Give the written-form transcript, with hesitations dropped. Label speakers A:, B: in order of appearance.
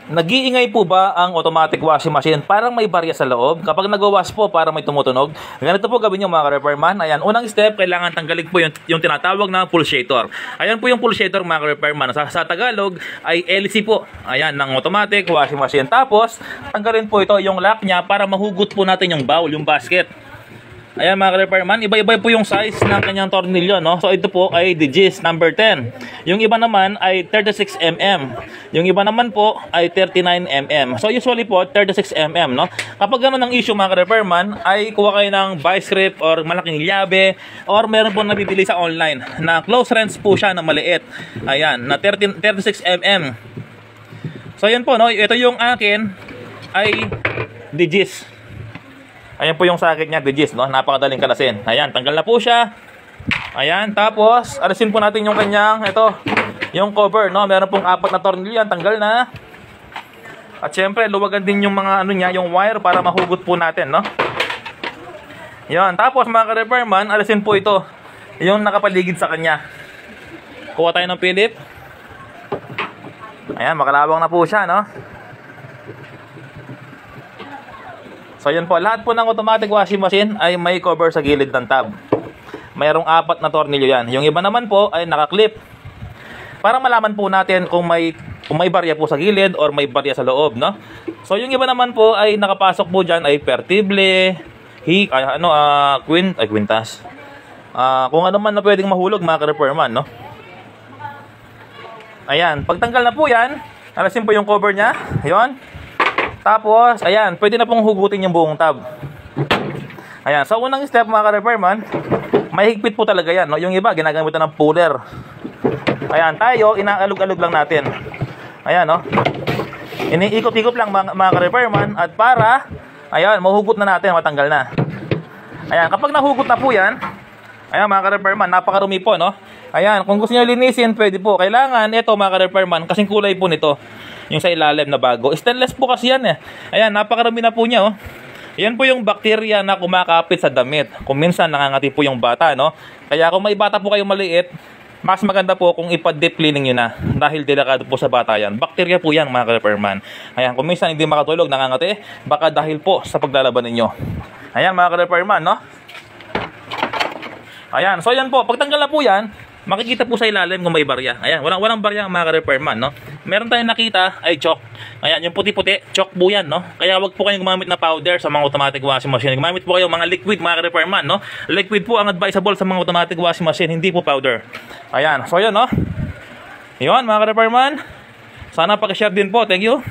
A: Nag-iingay po ba ang automatic washing machine? Parang may barya sa loob. Kapag nagwawash po, parang may tumutunog. Ganito po gawin nyo mga ka-repairman. Ayan, unang step, kailangan tanggalin po yung tinatawag na pulsator. Ayan po yung pulsator mga ka-repairman. Sa Tagalog ay LC po. Ayan, ng automatic washing machine. Tapos, tanggalin po ito yung lock niya para mahugot po natin yung bowl, yung basket. Ayan mga ka-repairman, iba-iba po yung size ng kanyang tornilyo, no? So ito po ay Digis number 10. Yung iba naman ay 36mm. Yung iba naman po ay 39mm. So usually po 36mm, no? Kapag gano'n ang issue mga ka-repairman, ay kuha kayo ng vice grip or malaking llabe, or meron po nabibili sa online na close wrench po siya na maliit. Ayan, na 36mm. So yan po, no? Ito yung akin ay Digis. Ayan po yung sakit niya, Digis, no? Napakadaling kalasin. Ayan, tanggal na po siya. Ayan, tapos alisin po natin yung kanyang, ito, yung cover, no? Meron pong 4 na tornilyo, tanggal na. At syempre, luwagan din yung mga ano niya, yung wire para mahugot po natin, no? Ayan, tapos mga ka-repairman, alisin po ito, yung nakapaligid sa kanya. Kuha tayo ng Philip. Ayan, makalawang na po siya, no? So yun po, lahat po ng automatic washing machine ay may cover sa gilid ng tab. Mayroong 4 na tornilyo yan. Yung iba naman po ay nakaklip. Para malaman po natin kung may barya po sa gilid or may barya sa loob, no? So yung iba naman po ay nakapasok po dyan ay pertible, quintas. Kung ano man na pwedeng mahulog mga ka-repairman, no? Ayan, pagtanggal na po yan, alasin po yung cover nya. Yun. Tapos, ayan, pwede na pong hugutin yung buong tab. Ayan, so unang step mga ka-repairman, may higpit po talaga yan, no? Yung iba, ginagamitan ng puller. Ayan, tayo, inaalog-alog lang natin. Ayan, no? Iniikot-ikot lang mga ka-repairman, at para, ayan, mahugot na natin, matanggal na. Ayan, kapag nahugot na po yan, ayan mga ka-repairman, napakarumi po, no? Ayan, kung gusto nyo linisin, pwede po. Kailangan, ito mga ka-repairman, kasing kulay po nito. Yung sa ilalim na bago. Stainless po kasi yan eh. Ayan, napakarami na po niya, oh. Yan po yung bakterya na kumakapit sa damit. Kung minsan nangangati po yung bata, no? Kaya kung may bata po kayong maliit, mas maganda po kung ipa-deep cleaning nyo na. Dahil delikado po sa bata yan. Bakterya po yan mga ka-repairman. Ayan, kung minsan hindi makatulog, nangangati, baka dahil po sa paglalaban ninyo. Ayan mga ka-repairman, no? Ayan, so yan po. Pagtanggal na po yan, makikita po sa ilalim kung may barya. Ayan, walang barya mga ka-repairman, no? Meron tayong nakita ay chalk. Ayan, yung puti-puti, chalk po yan, no? Kaya wag po kayong gumamit na powder sa mga automatic washing machine. Gumamit po kayo mga liquid mga ka-repairman, no? Liquid po ang advisable sa mga automatic washing machine, hindi po powder. Ayan, so yun, no? Yun mga ka-repairman. Sana paki-share din po. Thank you.